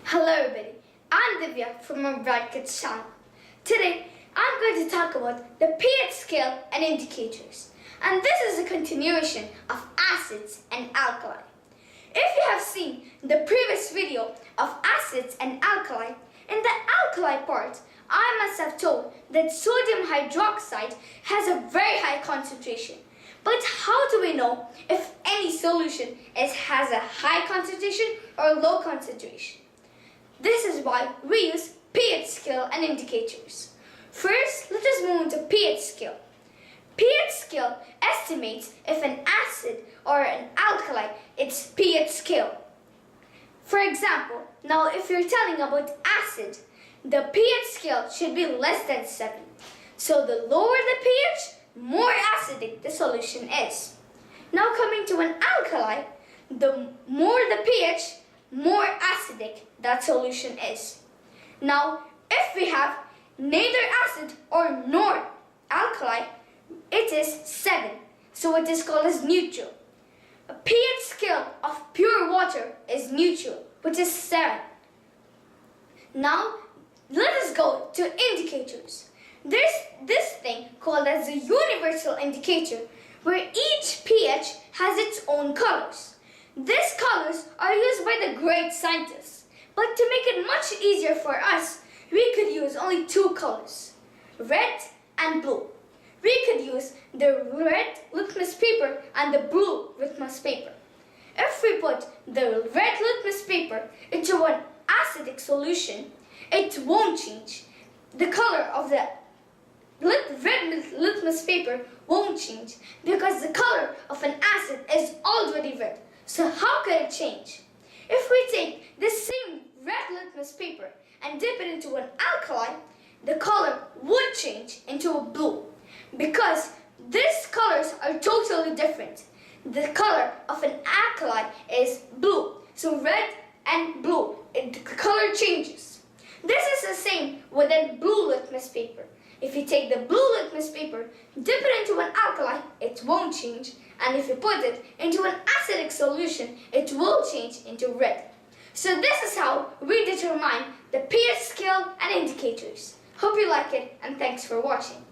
Hello everybody, I'm Divya from Untitled Chapter. Today I'm going to talk about the pH scale and indicators. And this is a continuation of acids and alkali. If you have seen the previous video of acids and alkali, in the alkali part, I must have told that sodium hydroxide has a very high concentration. But how do we know if any solution has a high concentration or low concentration? This is why we use pH scale and indicators. First, let us move into pH scale. pH scale estimates if an acid or an alkali its pH scale. For example, now if you're telling about acid, the pH scale should be less than 7. So the lower the pH, more acidic the solution is. Now coming to an alkali, the more the pH, more acidic that solution is. Now, if we have neither acid or nor alkali, it is 7, so it is called as neutral. A pH scale of pure water is neutral, which is 7. Now, let us go to indicators. There's this thing called as a universal indicator, where each pH has its own colors. These colors are used by the great scientists, but to make it much easier for us, we could use only 2 colors, red and blue. We could use the red litmus paper and the blue litmus paper. If we put the red litmus paper into an acidic solution, it won't change. The color of the red litmus paper won't change because the color of an acid is already red. So how could it change? If we take this same red litmus paper and dip it into an alkali, the color would change into a blue because these colors are totally different. The color of an alkali is blue, so red and blue, the color changes. This is the same with a blue litmus paper. If you take the blue litmus paper, dip it into an alkali, it won't change. And if you put it into an acidic solution, it will change into red. So this is how we determine the pH scale and indicators. Hope you like it, and thanks for watching.